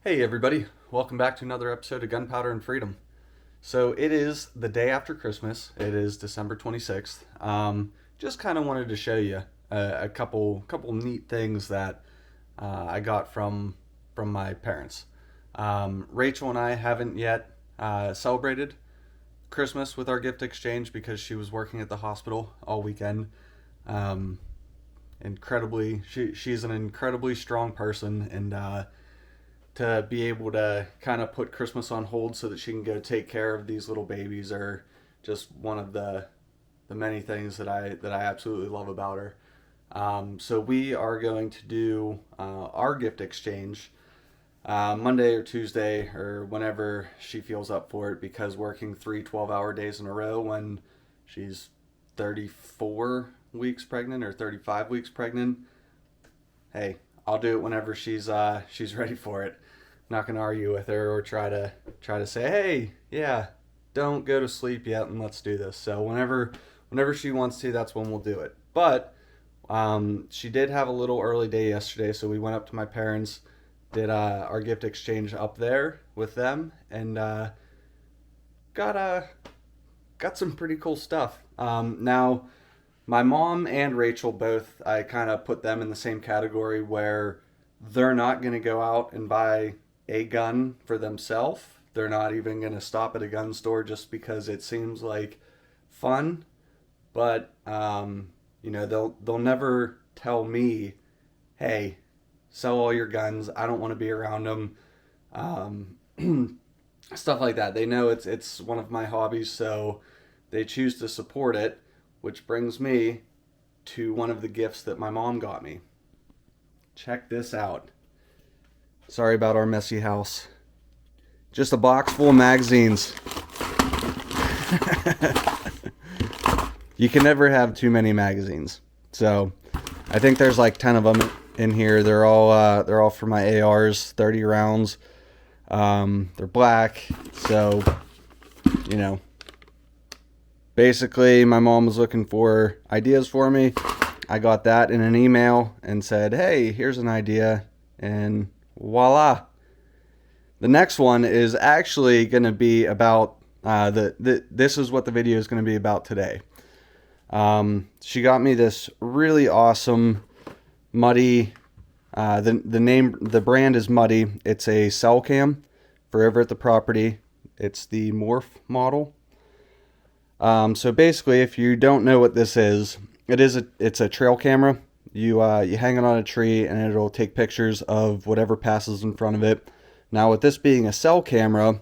Hey everybody, welcome back to another episode of Gunpowder and Freedom. So it is the day after Christmas. It is December 26th. Just kind of wanted to show you a couple neat things that I got from my parents. Rachel and I haven't yet celebrated Christmas with our gift exchange because she was working at the hospital all weekend. Um, she's an incredibly strong person, and to be able to kind of put Christmas on hold so that she can go take care of these little babies are just one of the many things that I absolutely love about her. So we are going to do our gift exchange Monday or Tuesday or whenever she feels up for it, because working 3 12-hour days in a row when she's 34 weeks pregnant or 35 weeks pregnant, hey, I'll do it whenever she's ready for it. Not gonna argue with her or try to say, hey, yeah, don't go to sleep yet and let's do this. So whenever she wants to, that's when we'll do it. But she did have a little early day yesterday, so we went up to my parents, did our gift exchange up there with them, and got got some pretty cool stuff. Now, my mom and Rachel both, I kind of put them in the same category where they're not going to go out and buy a gun for themselves. They're not even going to stop at a gun store just because it seems like fun. But they'll never tell me, "Hey, sell all your guns. I don't want to be around them." Stuff like that. They know it's one of my hobbies, so they choose to support it, which brings me to one of the gifts that my mom got me. Check this out. Sorry about our messy house. Just a box full of magazines. You can never have too many magazines. So I think there's like 10 of them in here. They're all for my ARs, 30 rounds. They're black, so basically my mom was looking for ideas for me. I got that in an email and said, hey, here's an idea, and voila. The next one is actually going to be about this is what the video is going to be about today. She got me this really awesome Muddy. The brand is Muddy. It's a cell cam for over at the property. It's the Morph model. So basically, if you don't know what this is, it's a trail camera. You hang it on a tree and it'll take pictures of whatever passes in front of it. Now, with this being a cell camera,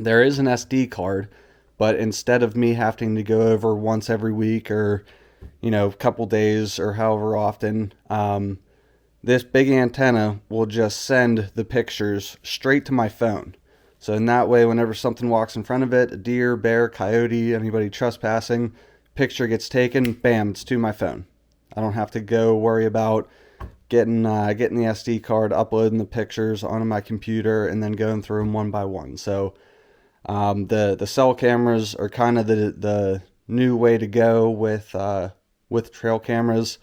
there is an SD card, but instead of me having to go over once every week or a couple days or however often, this big antenna will just send the pictures straight to my phone. So in that way, whenever something walks in front of it, a deer, bear, coyote, anybody trespassing, picture gets taken, bam, it's to my phone. I don't have to go worry about getting the SD card, uploading the pictures onto my computer, and then going through them one by one. So the cell cameras are kind of the new way to go with trail cameras.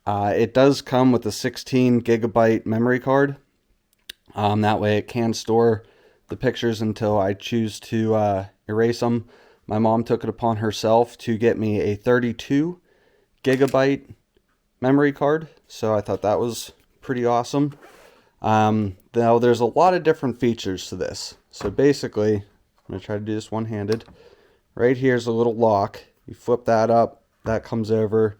It does come with a 16 gigabyte memory card. That way it can store the pictures until I choose to erase them. My mom took it upon herself to get me a 32 gigabyte memory card, so I thought that was pretty awesome. Now there's a lot of different features to this. So basically, I'm going to try to do this one-handed. Right here's a little lock. You flip that up, that comes over,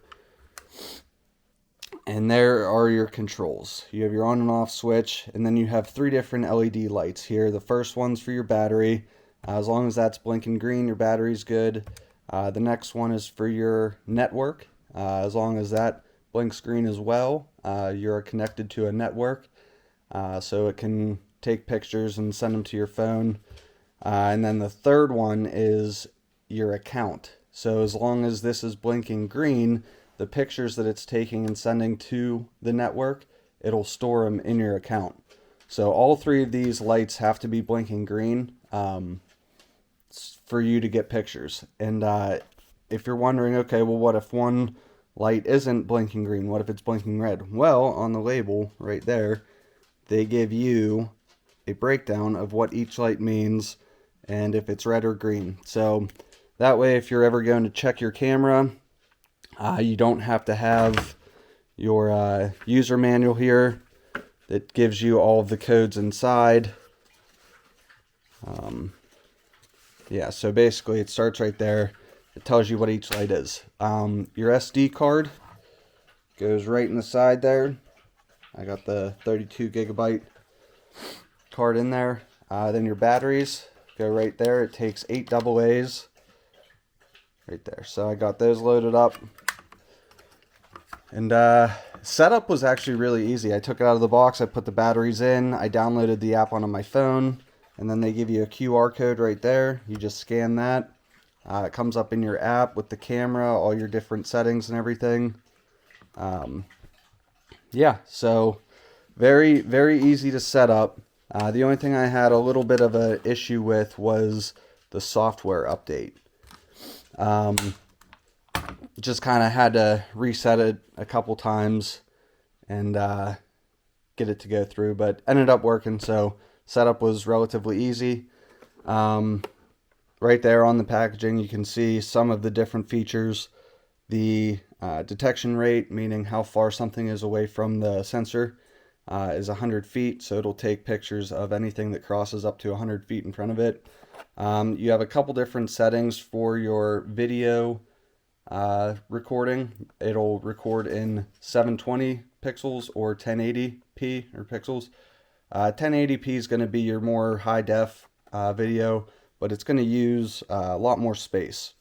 and there are your controls. You have your on and off switch, and then you have 3 different LED lights here. The first one's for your battery. As long as that's blinking green, your battery's good. The next one is for your network. As long as that blinks green as well, you're connected to a network. So it can take pictures and send them to your phone. And then the third one is your account. So as long as this is blinking green, the pictures that it's taking and sending to the network, it'll store them in your account. So all 3 of these lights have to be blinking green for you to get pictures. And if you're wondering, okay, well, what if one light isn't blinking green? What if it's blinking red? Well, on the label right there, they give you a breakdown of what each light means and if it's red or green. So that way, if you're ever going to check your camera, you don't have to have your user manual here that gives you all of the codes inside. Yeah, so basically it starts right there. It tells you what each light is. Your SD card goes right in the side there. I got the 32 gigabyte card in there. Then your batteries go right there. It takes 8 AA's right there. So I got those loaded up. And setup was actually really easy. I took it out of the box. I put the batteries in. I downloaded the app onto my phone. And then they give you a QR code right there. You just scan that. It comes up in your app with the camera, all your different settings and everything. Yeah, so very, very easy to set up. The only thing I had a little bit of an issue with was the software update. Just kind of had to reset it a couple times and get it to go through, but ended up working, so setup was relatively easy. Right there on the packaging, you can see some of the different features. The detection rate, meaning how far something is away from the sensor, is 100 feet, so it'll take pictures of anything that crosses up to 100 feet in front of it. You have a couple different settings for your video recording. It'll record in 720 pixels or 1080p or pixels. 1080p is going to be your more high def video, but it's going to use a lot more space.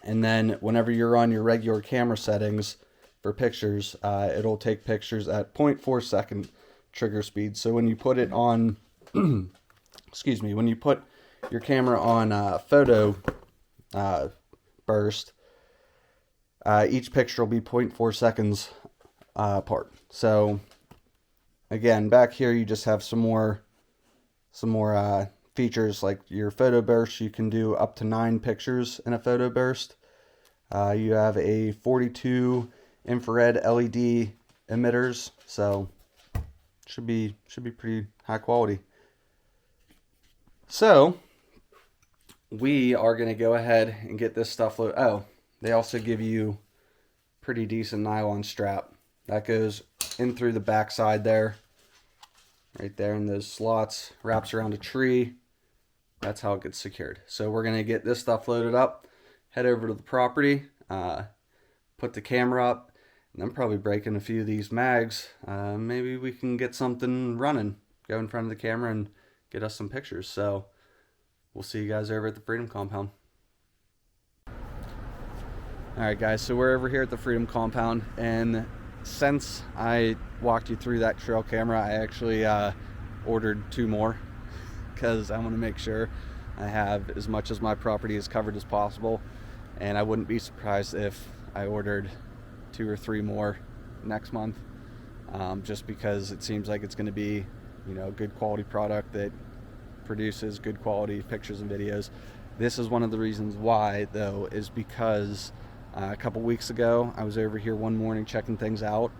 And then whenever you're on your regular camera settings for pictures, it'll take pictures at 0.4 second trigger speed. So when you put it on, excuse me, when you put your camera on photo burst, each picture will be 0.4 seconds apart. So again, back here you just have some more features like your photo burst. You can do up to 9 pictures in a photo burst. You have a 42 infrared LED emitters, so should be pretty high quality. So we are going to go ahead and get this stuff loaded. Oh, they also give you pretty decent nylon strap that goes in through the back side there, right there in those slots, wraps around a tree. That's how it gets secured. So we're going to get this stuff loaded up, head over to the property, put the camera up, and then probably break in a few of these mags. Maybe we can get something running, go in front of the camera and get us some pictures. So we'll see you guys over at the Freedom Compound. Alright guys, so we're over here at the Freedom Compound, and since I walked you through that trail camera, I actually ordered 2 more because I want to make sure I have as much as my property is covered as possible, and I wouldn't be surprised if I ordered 2 or 3 more next month, just because it seems like it's going to be, you know, a good quality product that produces good quality pictures and videos. This is one of the reasons why, though, is because a couple weeks ago I was over here one morning checking things out.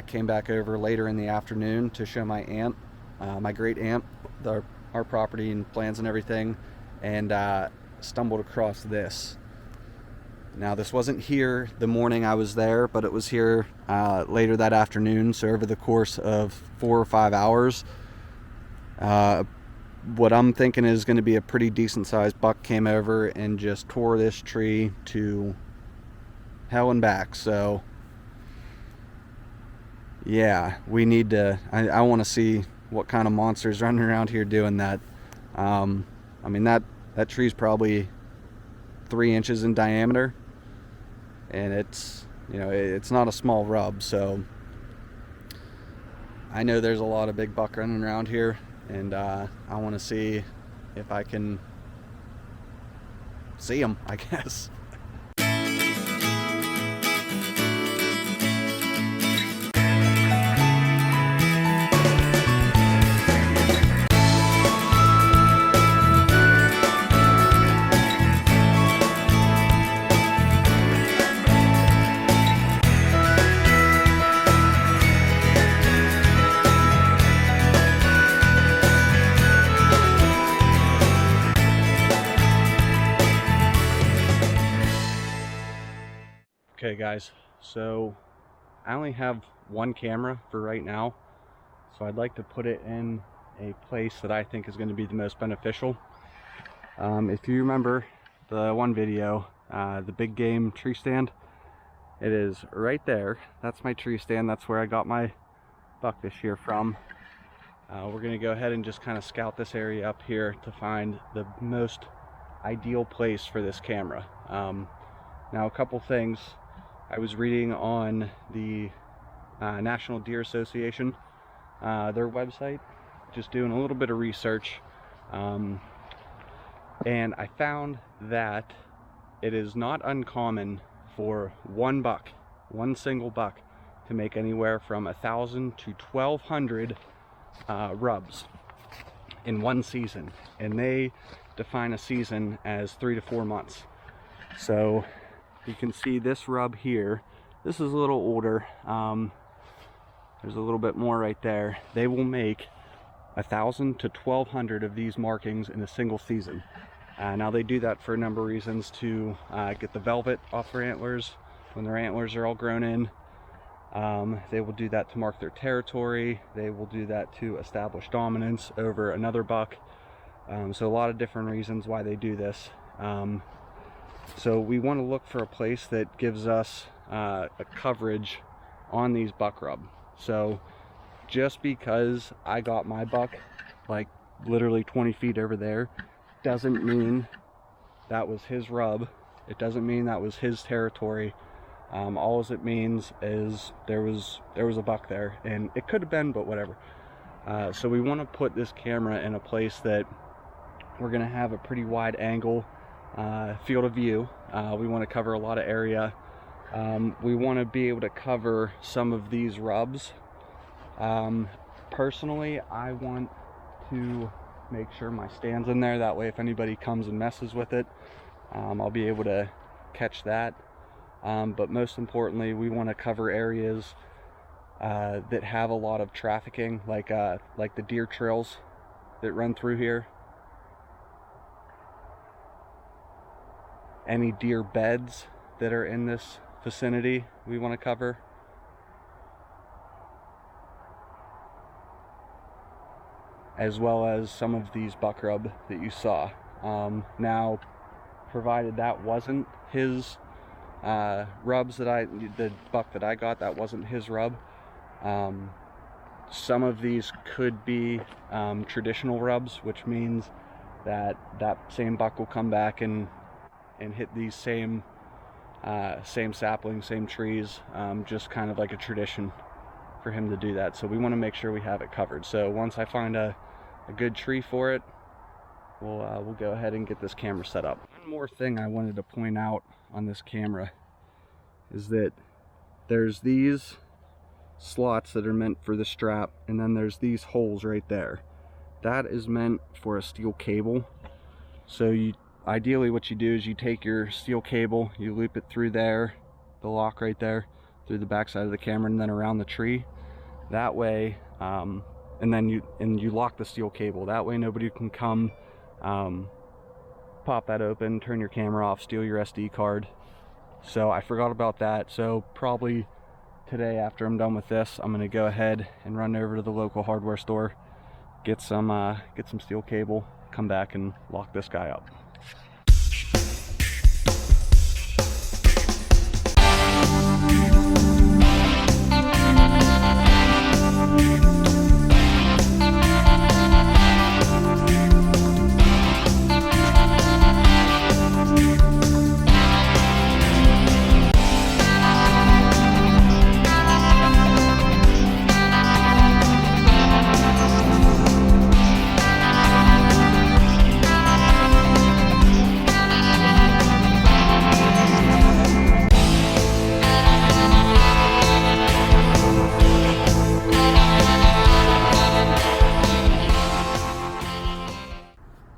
Came back over later in the afternoon to show my aunt, my great aunt, our property and plans and everything, and stumbled across this. Now, this wasn't here the morning I was there, but it was here later that afternoon. So over the course of 4 or 5 hours, what I'm thinking is going to be a pretty decent sized buck came over and just tore this tree to hell and back. So yeah, we need to, I want to see what kind of monsters running around here doing that. I mean, that tree's probably 3 inches in diameter, and it's, you know, it's not a small rub. So I know there's a lot of big buck running around here, and I want to see if I can see them, I guess. Okay guys, so I only have one camera for right now, so I'd like to put it in a place that I think is going to be the most beneficial. If you remember the one video, the big game tree stand, it is right there. That's my tree stand. That's where I got my buck this year from. We're going to go ahead and just kind of scout this area up here to find the most ideal place for this camera. Now, a couple things. I was reading on the National Deer Association, their website, just doing a little bit of research, and I found that it is not uncommon for one single buck, to make anywhere from 1,000 to 1,200 rubs in one season, and they define a season as 3 to 4 months. So you can see this rub here. This is a little older. There's a little bit more right there. They will make 1,000 to 1,200 of these markings in a single season. Now they do that for a number of reasons: to get the velvet off their antlers when their antlers are all grown in. They will do that to mark their territory. They will do that to establish dominance over another buck. So a lot of different reasons why they do this. So we want to look for a place that gives us a coverage on these buck rub. So just because I got my buck like literally 20 feet over there doesn't mean that was his rub. It doesn't mean that was his territory. All it means is there was a buck there, and it could have been, but whatever. So we want to put this camera in a place that we're going to have a pretty wide angle field of view. We want to cover a lot of area. We want to be able to cover some of these rubs. Personally, I want to make sure my stand's in there. That way, if anybody comes and messes with it, I'll be able to catch that. But most importantly, we want to cover areas that have a lot of trafficking, like the deer trails that run through here. Any deer beds that are in this vicinity, we want to cover. As well as some of these buck rub that you saw. Now, provided that wasn't his rubs, the buck that I got, that wasn't his rub. Some of these could be traditional rubs, which means that same buck will come back and hit these same saplings, same trees, just kind of like a tradition for him to do that. So we want to make sure we have it covered. So once I find a good tree for it, we'll go ahead and get this camera set up. One more thing I wanted to point out on this camera is that there's these slots that are meant for the strap, and then there's these holes right there. That is meant for a steel cable. So ideally what you do is you take your steel cable, you loop it through there, the lock right there, through the back side of the camera, and then around the tree. That way, and then you lock the steel cable. That way nobody can come pop that open, turn your camera off, steal your SD card. So I forgot about that. So probably today, after I'm done with this, I'm gonna go ahead and run over to the local hardware store, get some steel cable, come back and lock this guy up.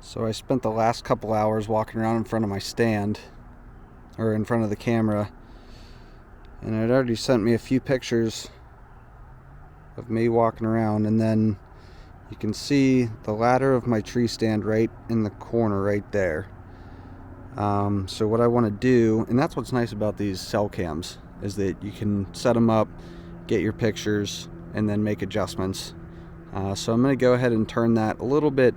So I spent the last couple hours walking around in front of my stand, or in front of the camera, and it already sent me a few pictures of me walking around, and then you can see the ladder of my tree stand right in the corner right there. So what I want to do, and that's what's nice about these cell cams, is that you can set them up, get your pictures, and then make adjustments. So I'm going to go ahead and turn that a little bit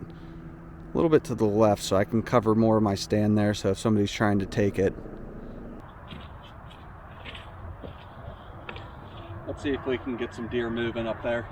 to the left so I can cover more of my stand there, so if somebody's trying to take it. Let's see if we can get some deer moving up there.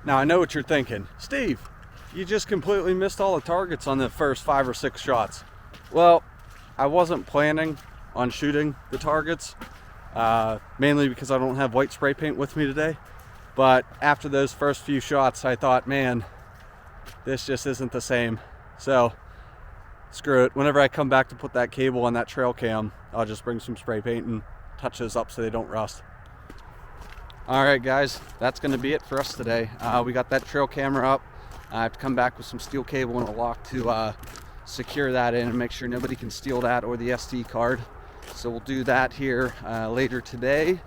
Now I know what you're thinking. Steve, you just completely missed all the targets on the first 5 or 6 shots. Well, I wasn't planning on shooting the targets, mainly because I don't have white spray paint with me today. But after those first few shots, I thought, man, this just isn't the same. So screw it. Whenever I come back to put that cable on that trail cam, I'll just bring some spray paint and touch those up so they don't rust. Alright guys, that's going to be it for us today. We got that trail camera up. I have to come back with some steel cable and a lock to secure that in and make sure nobody can steal that or the SD card. So we'll do that here later today.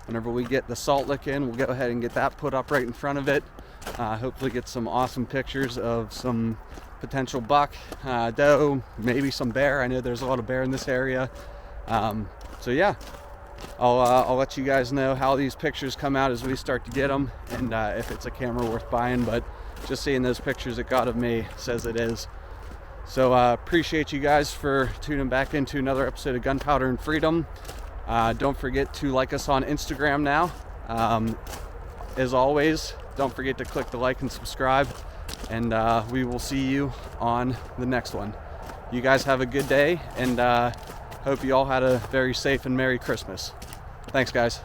Whenever we get the salt lick in, we'll go ahead and get that put up right in front of it. Hopefully get some awesome pictures of some potential buck, doe, maybe some bear. I know there's a lot of bear in this area. So yeah. I'll let you guys know how these pictures come out as we start to get them, and if it's a camera worth buying, but just seeing those pictures it got of me says it is. So appreciate you guys for tuning back into another episode of Gunpowder and Freedom. Don't forget to like us on Instagram now. As always, don't forget to click the like and subscribe, and we will see you on the next one. You guys have a good day, and hope you all had a very safe and Merry Christmas. Thanks, guys.